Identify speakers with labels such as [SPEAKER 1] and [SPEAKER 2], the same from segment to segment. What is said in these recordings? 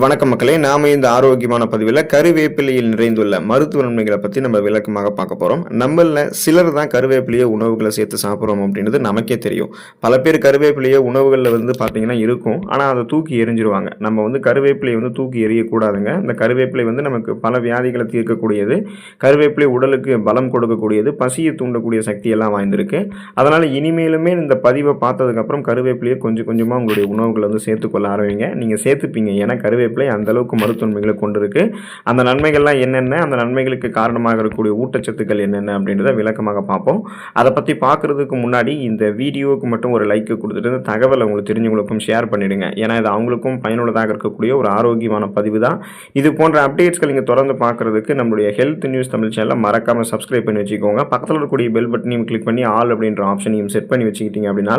[SPEAKER 1] வணக்கம் மக்களே, நாம இந்த ஆரோக்கியமான பதிவில் கருவேப்பிலையில் நிறைந்துள்ள மருத்துவ நன்மைகளை பற்றி நம்ம விளக்கமாக பார்க்க போகிறோம். நம்மள சிலர் தான் கருவேப்பிலையை உணவுகளை சேர்த்து சாப்பிட்றோம் அப்படின்றது நமக்கே தெரியும். பல பேர் கருவேப்பிலையை உணவுகளில் பார்த்தீங்கன்னா இருக்கும், ஆனால் அதை தூக்கி எரிஞ்சிருவாங்க. நம்ம கருவேப்பிலையை தூக்கி எறியக்கூடாதுங்க. இந்த கருவேப்பிலை நமக்கு பல வியாதிகளை தீர்க்கக்கூடியது, கருவேப்பிலை உடலுக்கு பலம் கொடுக்கக்கூடியது, பசியை தூண்டக்கூடிய சக்தியெல்லாம் வாய்ந்திருக்கு. அதனால் இனிமேலுமே இந்த பதிவை பார்த்ததுக்கப்புறம் கருவேப்பிலையை கொஞ்சம் கொஞ்சமாக உங்களுடைய உணவுகளை சேர்த்துக்கொள்ள ஆரம்பிங்க. நீங்கள் சேர்த்துப்பீங்க, ஏன்னா கருவேப்பிலை அந்த அளவுக்கு மருத்துவன்மைகளை கொண்டிருக்கு. அந்த நன்மைகள்லாம் என்னென்ன, அந்த நன்மைகளுக்கு காரணமாக இருக்கக்கூடிய ஊட்டச்சத்துக்கள் என்னென்ன அப்படின்றத விளக்கமாக பார்ப்போம். அதை பற்றி பார்க்குறதுக்கு முன்னாடி இந்த வீடியோவுக்கு மட்டும் ஒரு லைக் கொடுத்துட்டு இந்த தகவலை உங்களுக்கு தெரிஞ்சவங்களுக்கும் ஷேர் பண்ணிவிடுங்க. ஏன்னா இது அவங்களுக்கும் பயனுள்ளதாக இருக்கக்கூடிய ஒரு ஆரோக்கியமான பதிவு தான். இது போன்ற அப்டேட்ஸ்கள் நீங்கள் தொடர்ந்து பார்க்குறதுக்கு நம்மளுடைய ஹெல்த் நியூஸ் தமிழ் சேனலை மறக்காமல் சப்ஸ்கிரைப் பண்ணி வச்சுக்கோங்க. பக்கத்தில் இருக்கக்கூடிய பெல் பட்டனையும் கிளிக் பண்ணி ஆல் அப்படின்ற ஆப்ஷனையும் செட் பண்ணி வச்சுக்கிட்டீங்க அப்படின்னா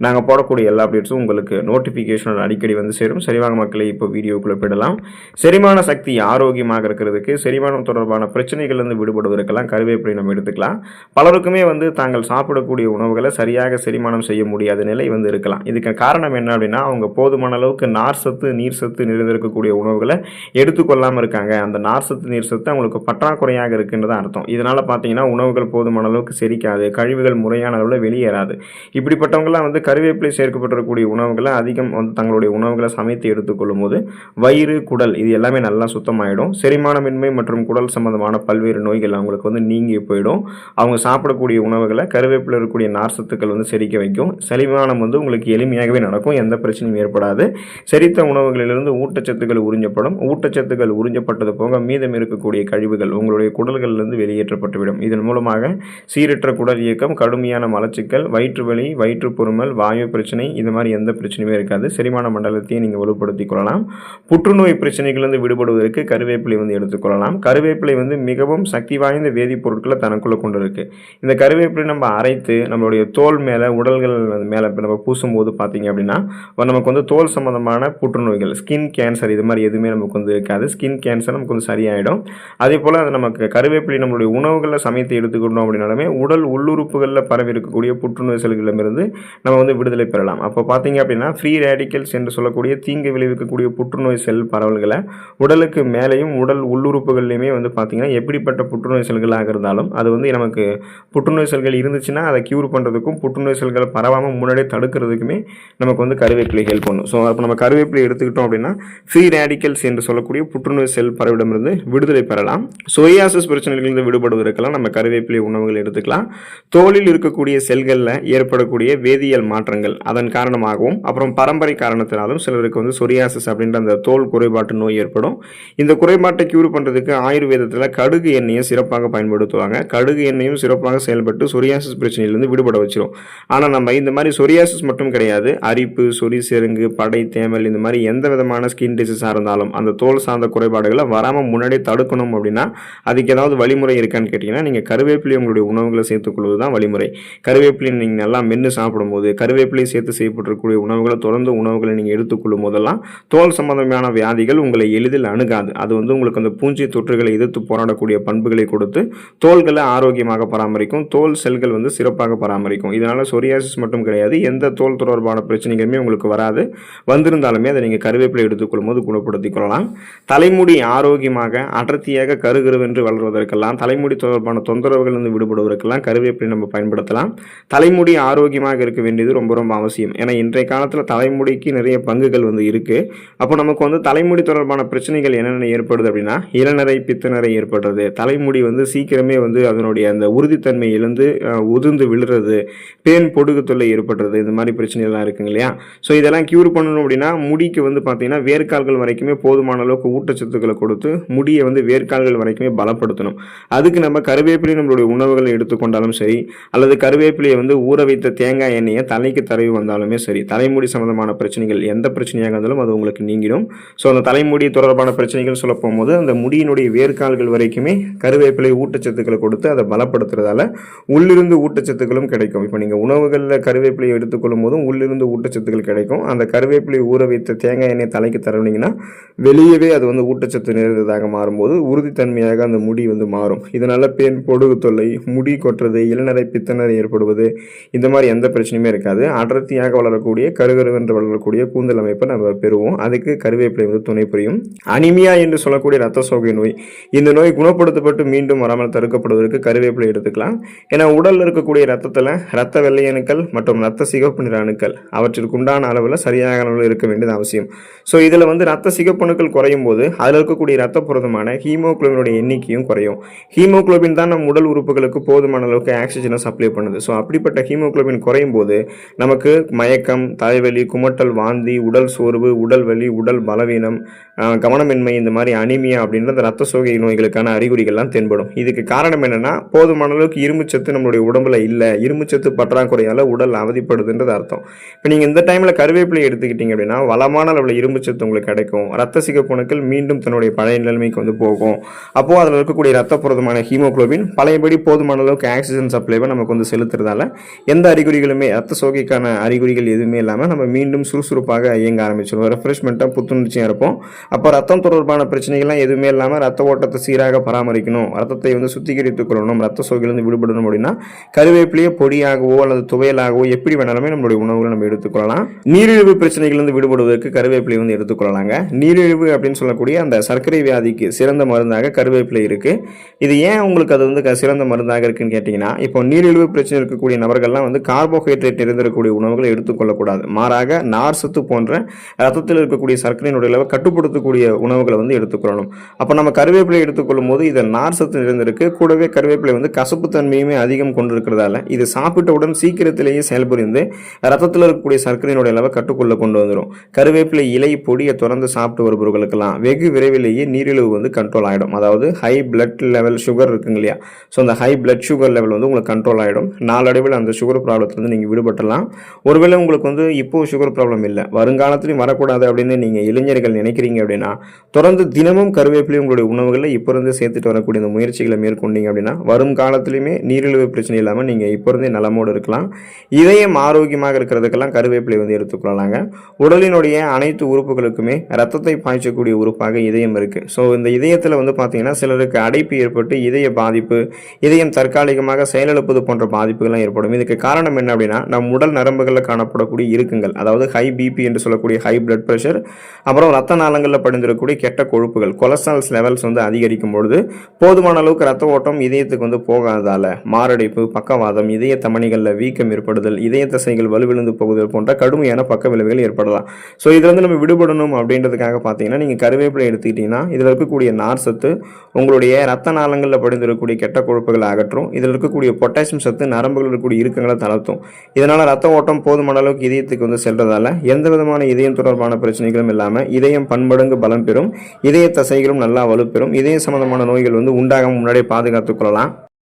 [SPEAKER 1] நாங்கள் போடக்கூடிய எல்லா அப்டேட்ஸும் உங்களுக்கு நோட்டிஃபிகேஷன் அடிக்கடி சேரும். சரிவாங்க மக்களே, இப்போ வீடியோக்குள்ளே போயிடலாம். செரிமான சக்தி ஆரோக்கியமாக இருக்கிறதுக்கு, செரிமானம் தொடர்பான பிரச்சனைகள் விடுபடுவதற்கெல்லாம் கருவேப்பிலை நம்ம எடுத்துக்கலாம். பலருக்குமே தாங்கள் சாப்பிடக்கூடிய உணவுகளை சரியாக செரிமானம் செய்ய முடியாத நிலை இருக்கலாம். இதுக்கு காரணம் என்ன அப்படின்னா, அவங்க போதுமான அளவுக்கு நார் சத்து நீர் சத்து நிறைந்திருக்கக்கூடிய உணவுகளை எடுத்துக்கொள்ளாமல் இருக்காங்க. அந்த நார் சத்து நீர் சத்து அவங்களுக்கு பற்றாக்குறையாக இருக்குன்றது அர்த்தம். இதனால் பார்த்தீங்கன்னா உணவுகள் போதுமான அளவுக்கு செரிக்காது, கழிவுகள் முறையான அளவில் வெளியேறாது. இப்படிப்பட்டவங்களாம் கருவேப்பிலை சேர்க்கப்பட்டிருக்கக்கூடிய உணவுகளை அதிகம் தங்களுடைய உணவுகளை சமைத்து எடுத்துக்கொள்ளும் போது வயிறு, குடல் இது எல்லாமே நல்லா சுத்தமாயிடும். செரிமானமின்மை மற்றும் குடல் சம்பந்தமான பல்வேறு நோய்கள் அவங்களுக்கு நீங்கி போயிடும். அவங்க சாப்பிடக்கூடிய உணவுகளை கருவேப்பிலை இருக்கக்கூடிய நார் சத்துக்கள் செரிக்க வைக்கும். செரிமானம் உங்களுக்கு எளிமையாகவே நடக்கும், எந்த பிரச்சனையும் ஏற்படாது. செரித்த உணவுகளிலிருந்து ஊட்டச்சத்துக்கள் உறிஞ்சப்படும். ஊட்டச்சத்துக்கள் உறிஞ்சப்பட்டது போக மீதம் இருக்கக்கூடிய கழிவுகள் உங்களுடைய குடல்களிலிருந்து வெளியேற்றப்பட்டுவிடும். இதன் மூலமாக சீரற்ற குடல் இயக்கம், கடுமையான மலச்சிக்கல், வயிற்று வலி, வயிற்றுப்பொருமல், வாயு பிரச்சனை இது மாதிரி எந்த பிரச்சனையுமே இருக்காது. செரிமான மண்டலத்தையும் நீங்கள் வலுப்படுத்திக் கொள்ளலாம். புற்றுநோய் பிரச்சனைகளிலிருந்து விடுபடுவதற்கு கருவேப்பிலை எடுத்துக்கொள்ளலாம். கருவேப்பிலை மிகவும் சக்தி வாய்ந்த வேதிப்பொருட்களை தனக்குள்ள கொண்டிருக்கு. இந்த கருவேப்பிலை நம்ம அரைத்து நம்மளுடைய தோல் மேலே, உடல்கள் மேலே நம்ம பூசும்போது பார்த்தீங்க அப்படின்னா நமக்கு தோல் சம்பந்தமான புற்றுநோய்கள், ஸ்கின் கேன்சர் இது மாதிரி எதுவுமே நமக்கு இருக்காது. ஸ்கின் கேன்சர் நமக்கு சரியாயிடும். அதே போல் அது நமக்கு கருவேப்பிலை நம்மளுடைய உணவுகளில் சமைத்து எடுத்துக்கணும் அப்படின்னாலுமே உடல் உள்ளுறுப்புகளில் பரவி இருக்கக்கூடிய புற்றுநோய் செல்களிலிருந்து நம்ம விடுதலை பெறலாம். அப்போ பார்த்தீங்க அப்படின்னா ஃப்ரீ ரேடிக்கல்ஸ் என்று சொல்லக்கூடிய தீங்கு விளைவிக்கக்கூடிய புற்றுநோய் செல் பரவல்களை உடலுக்கு மேலேயும் உடல் உள்ளுறுப்புகள்லையுமே பார்த்தீங்கன்னா எப்படிப்பட்ட புற்றுநோய் செல்களாக இருந்தாலும் அது நமக்கு புற்றுநோய் செல்கள் இருந்துச்சுன்னா அதை கியூர் பண்ணுறதுக்கும் புற்றுநோய் செல்களை பரவாமல் முன்னாடியே தடுக்கிறதுக்குமே நமக்கு கருவேப்பிலை ஹெல்ப் பண்ணும். ஸோ அப்போ நம்ம கருவேப்பிலை எடுத்துக்கிட்டோம் அப்படின்னா ஃப்ரீ ரேடிக்கல்ஸ் என்று சொல்லக்கூடிய புற்றுநோய் செல் பரவிடமிருந்து விடுதலை பெறலாம். சொரியாசிஸ் பிரச்சனைகளிலிருந்து விடுபடுவதற்கெல்லாம் நம்ம கருவேப்பிலை உணவுகள் எடுத்துக்கலாம். தோலில் இருக்கக்கூடிய செல்களில் ஏற்படக்கூடிய வேதியியல் மாற்றங்கள் அதன் காரணமாகவும் அப்புறம் பரம்பரை காரணத்தினாலும் சிலருக்கு சொரியாசிஸ் அப்படின்ற அந்த தோல் குறைபாட்டு நோய் ஏற்படும். இந்த குறைபாட்டை கியூர் பண்ணுறதுக்கு ஆயுர்வேதத்தில் கடுகு எண்ணெயை சிறப்பாக பயன்படுத்துவாங்க. கடுகு எண்ணெயும் சிறப்பாக செயல்பட்டு சொரியாசிஸ் பிரச்சனையிலிருந்து விடுபட வச்சிரும். ஆனால் நம்ம இந்த மாதிரி சொரியாசிஸ் மட்டும் கிடையாது, அரிப்பு, சொறி செருங்கு, படை, தேமல் இந்த மாதிரி எந்த விதமான ஸ்கின் டிசீஸாக இருந்தாலும் அந்த தோல் சார்ந்த குறைபாடுகளை வராமல் முன்னாடியே தடுக்கணும் அப்படின்னா அதுக்கு ஏதாவது வழிமுறை இருக்கான்னு கேட்டிங்கன்னா நீங்கள் கருவேப்பிலை உங்களுடைய உணவுகளை சேர்த்துக்கொள்வது தான் வழிமுறை. கருவேப்பிலை நீங்கள் நல்லா மென்று சாப்பிடும்போது, கருவேப்பிலை சேர்த்து செய்யப்பட்டிருக்கக்கூடிய உணவுகளை தொடர்ந்து உணவுகளை நீங்கள் எடுத்துக்கொள்ளும் போதெல்லாம் தோல் சம்பந்தமான வியாதிகள் உங்களை எளிதில் அணுகாது. அது உங்களுக்கு அந்த பூஞ்சை தொற்றுகளை எதிர்த்து போராடக்கூடிய பண்புகளை கொடுத்து தோல்களை ஆரோக்கியமாக பராமரிக்கும். தோல் செல்கள் சிறப்பாக பராமரிக்கும். இதனால சொரியாசிஸ் மட்டும் கிடையாது, எந்த தோல் தொடர்பான பிரச்சனைகளுமே உங்களுக்கு வராது. வந்திருந்தாலுமே அதை நீங்கள் கருவேப்பிலை எடுத்துக்கொள்ளும் போது குணப்படுத்திக் கொள்ளலாம். தலைமுடி ஆரோக்கியமாக அடர்த்தியாக கருகருவென்று வளர்வதற்கெல்லாம், தலைமுடி தொடர்பான தொந்தரவுகள் விடுபடுவதற்கெல்லாம் கருவேப்பிலை நம்ம பயன்படுத்தலாம். தலைமுடி ஆரோக்கியமாக இருக்க வேண்டியது ரொம்ப ரொம்ப அவசியம். ஏன்னா இன்றைய காலத்தில் தலைமுடிக்கு நிறைய பங்குகள் இருக்கு. அப்போ நமக்கு தலைமுடி தொடர்பான பிரச்சனைகள் என்னென்ன ஏற்படுது அப்படின்னா இளநரை, பித்தநரை ஏற்படுறது, தலைமுடி சீக்கிரமே அதனுடைய அந்த உறுதித்தன்மை இழந்து உதிர்ந்து விழுறது, பேன் பொடுகு தொல்லை ஏற்படுறது, இந்த மாதிரி பிரச்சனைகள்லாம் இருக்குங்க இல்லையா. ஸோ இதெல்லாம் கியூர் பண்ணணும் அப்படின்னா முடிக்கு பார்த்தீங்கன்னா வேர்க்கால்கள் வரைக்குமே போதுமான அளவுக்கு ஊட்டச்சத்துக்களை கொடுத்து முடியை வேர்க்கால்கள் வரைக்குமே பலப்படுத்தணும். அதுக்கு நம்ம கருவேப்பிலை நம்மளுடைய உணவுகளை எடுத்துக்கொண்டாலும் சரி, அல்லது கருவேப்பிலையை ஊற வைத்த தேங்காய் எண்ணெயை தலைக்கு தடவி வந்தாலுமே சரி, தலைமுடி சம்பந்தமான பிரச்சனைகள் எந்த பிரச்சனையாக இருந்தாலும் அது உங்களுக்கு நீங்கிடும். ஸோ அந்த தலைமுடி தொடர்பான பிரச்சனைகள் சொல்ல போகும்போது அந்த முடியினுடைய வேர்க்கால்கள் வரைக்குமே கருவேப்பிலை ஊட்டச்சத்துக்களை கொடுத்து அதை பலப்படுத்துறதால உள்ளிருந்து ஊட்டச்சத்துக்களும் கிடைக்கும். இப்போ நீங்கள் உணவுகளில் கருவேப்பிலையை எடுத்துக்கொள்ளும் போதும் உள்ளிருந்து ஊட்டச்சத்துக்கள் கிடைக்கும். அந்த கருவேப்பிலை ஊற வைத்த தேங்காய் எண்ணெய் தலைக்கு தரவினீங்கன்னா வெளியவே அது ஊட்டச்சத்து நிறைந்ததாக மாறும்போது உறுதித்தன்மையாக அந்த முடி மாறும். இதனால பேன், பொடுகு தொல்லை, முடி கொட்டுறது, இளநரை, பித்தநரை ஏற்படுவது இந்த மாதிரி எந்த பிரச்சனையுமே இருக்காது. அடர்த்தியாக வளரக்கூடிய கருகருவென்று வளரக்கூடிய கூந்தல் அமைப்பை நம்ம பெறுவோம். அதுக்கு கருவேப்பிலை கருவேப்பிலை வந்து துணை புரியும். அனிமியா என்று சொல்லக்கூடிய இரத்த சோகை நோய், இந்த நோய் குணப்படுத்தப்பட்டு மீண்டும் வராமல் தடுக்கப்படுவதற்கு கருவேப்பிலை எடுத்துக்கலாம். ஏன்னா உடலில் இருக்கக்கூடிய இரத்தத்தில் இரத்த வெள்ளை அணுக்கள் மற்றும் இரத்த சிகப்பு நிற அணுக்கள் அவற்றிற்கு உண்டான அளவில் சரியாக அளவில் இருக்க வேண்டியது அவசியம். ஸோ இதில் வந்து இரத்த சிகப்பு அணுக்கள் குறையும் போது அதில் இருக்கக்கூடிய இரத்த புரதமான ஹீமோகுளோபினுடைய எண்ணிக்கையும் குறையும். ஹீமோகுளோபின் தான் நம் உடல் உறுப்புகளுக்கு போதுமான அளவுக்கு ஆக்சிஜனை சப்ளை பண்ணுது. ஸோ அப்படிப்பட்ட ஹீமோகுளோபின் குறையும் போது நமக்கு மயக்கம், தலைவலி, குமட்டல், வாந்தி, உடல் சோர்வு, உடல் வலி, உடல் பலவீனம், கவனமின்மை, இந்த மாதிரி அனிமியா அப்படின்ற அந்த ரத்த சோகை நோய்களுக்கான அறிகுறிகள்லாம் தென்படும். இதுக்கு காரணம் என்னன்னா போதுமான அளவுக்கு இரும்புச்சத்து நம்மளுடைய உடம்புல இல்லை, இரும்புச்சத்து பற்றாக்குறையால் உடல் அவதிப்படுதுன்றது அர்த்தம். இப்போ நீங்கள் இந்த டைமில் கருவேப்பிலை எடுத்துக்கிட்டீங்க அப்படின்னா வளமான அளவில் இரும்புச்சத்து உங்களுக்கு கிடைக்கும். ரத்த சிகப்பு அணுக்கள் மீண்டும் தன்னுடைய பழைய நிலைமைக்கு வந்து போகும். அப்போது அதில் இருக்கக்கூடிய ரத்த புரதமான ஹீமோகுளோபின் பழையபடி போதுமான அளவுக்கு ஆக்சிஜன் சப்ளைவை நமக்கு வந்து செலுத்துறதால எந்த அறிகுறிகளுமே ரத்த சோகைக்கான அறிகுறிகள் எதுவுமே இல்லாமல் நம்ம மீண்டும் சுறுசுறுப்பாக இயங்க ஆரம்பிச்சிடும். ரெஃப்ரெஷ்மெண்ட்டாக புத்துணர்ச்சியாக இருப்போம். அப்போ ரத்தம் தொடர்பான பிரச்சனைகள்லாம் எதுவுமே இல்லாமல் ரத்த ஓட்டத்தை சீராக பராமரிக்கணும், ரத்தத்தை வந்து சுத்திகரித்துக் கொள்ளணும், ரத்த சோகையிலிருந்து விடுபடணும் அப்படின்னா கருவேப்பிலையை பொடியாகவோ அல்லது துவையலாகவோ எப்படி வேணாலுமே நம்மளுடைய உணவுகளை நம்ம எடுத்துக்கொள்ளலாம். நீரிழிவு பிரச்சனைகளிலிருந்து விடுபடுவதற்கு கருவேப்பிலை வந்து எடுத்துக்கொள்ளலாங்க. நீரிழிவு அப்படின்னு சொல்லக்கூடிய அந்த சர்க்கரை வியாதிக்கு சிறந்த மருந்தாக கருவேப்பிலை இருக்கு. இது ஏன் உங்களுக்கு அது வந்து சிறந்த மருந்தாக இருக்குன்னு கேட்டிங்கன்னா, இப்போ நீரிழிவு பிரச்சனை இருக்கக்கூடிய நபர்கள்லாம் வந்து கார்போஹைட்ரேட் நிறைந்திருக்கக்கூடிய உணவுகளை எடுத்துக்கொள்ளக்கூடாது. மாறாக நார் சத்து போன்ற ரத்தத்தில் இருக்கக்கூடிய சர்க்கரையினுடைய அளவை கட்டுப்படுத்தக்கூடிய உணவுகளை வந்து எடுத்துக்கொள்ளணும். அப்போ நம்ம கருவேப்பிலை எடுத்துக்கொள்ளும் போது இதில் நார் சத்து நிறைந்திருக்கு. கூடவே கருவேப்பிலை வந்து கசப்பு தன்மையுமே அதிகம் கொண்டிருக்கிறதால இது சாப்பிட்டவுடன் சீக்கிரத்திலேயே செயல்புரிந்து ரத்தத்தில் இருக்கக்கூடிய சர்க்கரையினுடைய அளவை கட்டுக்குள்ள கொண்டு வந்துடும். கருவேப்பிலை இலை பொடியை தொடர்ந்து சாப்பிட்டு வருபவர்களுக்கெல்லாம் வெகு விரைவிலேயே நீரிழிவு வந்து கண்ட்ரோல் ஆகிடும். அதாவது ஹை பிளட் லெவல் சுகர் இருக்குங்க இல்லையா, ஸோ அந்த ஹை பிளட் சுகர் லெவல் வந்து உங்களுக்கு கண்ட்ரோல் ஆகிடும். நாளடைவில் அந்த சுகர் ப்ராப்ளத்திலிருந்து நீங்கள் விடுபட்டலாம். ஒருவேளை உங்களுக்கு வந்து இப்போ சுகர் ப்ராப்ளம் இல்லை, வருங்காலத்திலையும் வரக்கூடாது அப்படின்னு நீங்கள் இளைஞர்கள் நினைக்கிறீங்க அப்படின்னா தொடர்ந்து தினமும் கருவேப்பிலை உங்களுடைய உணவுகளில் இப்போ இருந்து சேர்த்துட்டு வரக்கூடிய இந்த முயற்சிகளை மேற்கொண்டீங்க அப்படின்னா வரும் காலத்திலையுமே நீரிழிவு பிரச்சனை இல்லாமல் நீங்கள் இப்போ இருந்தே நலமோடு இருக்கலாம். இதயம் ஆரோக்கியமாக இருக்கிறதுக்கெல்லாம் கருவேப்பிலை வந்து எடுத்துக்கொள்ளலாங்க. உடலினுடைய அனைத்து உறுப்புகளுக்குமே ரத்தத்தை பாய்ச்சக்கூடிய உறுப்பாக இதயம் இருக்குது. ஸோ இந்த இதயத்தில் வந்து பார்த்தீங்கன்னா சிலருக்கு அடைப்பு ஏற்பட்டு இதய பாதிப்பு, இதயம் தற்காலிகமாக செயலிழப்பது போன்ற பாதிப்புகள்லாம் ஏற்படும். இதுக்கு காரணம் என்ன அப்படின்னா நம் உடல் நரம்புகளில் காணப்படக்கூடிய இருக்குங்கள், அதாவது ஹை பிபி என்று சொல்லக்கூடிய ஹை பிளட் ப்ரெஷர், அப்புறம் ரத்த நாளங்களில் படிந்திருக்கக்கூடிய கெட்ட கொழுப்புகள், கொலஸ்ட்ரால்ஸ் லெவல்ஸ் வந்து அதிகரிக்கும் பொழுது போதுமான அளவுக்கு ரத்த ஓட்டம் இதயத்துக்கு வந்து போகாததால மாரடைப்பு, பக்கவாதம், இதய தமனிகளில் வீக்கம் ஏற்படுதல், இதய தசைகள் வலுவிழந்து போகுதல் போன்ற கடுமையான பக்க விளைவுகள் ஏற்படலாம். ஸோ இதுல இருந்து நம்ம விடுபடணும் அப்படின்றதுக்காக பார்த்தீங்கன்னா நீங்கள் கருவேப்பிலை எடுத்துக்கிட்டீங்கன்னா இதில் இருக்கக்கூடிய நார் சத்து உங்களுடைய ரத்த நாளங்களில் படிந்திருக்கக்கூடிய கெட்ட கொழுப்புகளை அகற்றும். இதில் இருக்கக்கூடிய பொட்டாசியம் சத்து நரம்புகளில் இருக்கக்கூடிய இறுக்கங்களை தளர்த்தும். இதனால் ரத்த ஓட்டம் போதுமான அளவுக்கு இதயத்துக்கு வந்து செல்றதால எந்த விதமான இதயம் தொடர்பான பிரச்சனைகளும் இல்லாமல் இதயம் பன்மடங்கு பலம் பெறும், இதய தசைகளும் நல்லா வலுப்பெறும், இதய சம்பந்தமான நோய்கள் வந்து உண்டாகாமல் முன்னாடியே பாதுகாத்துக் கொள்ளலாம்.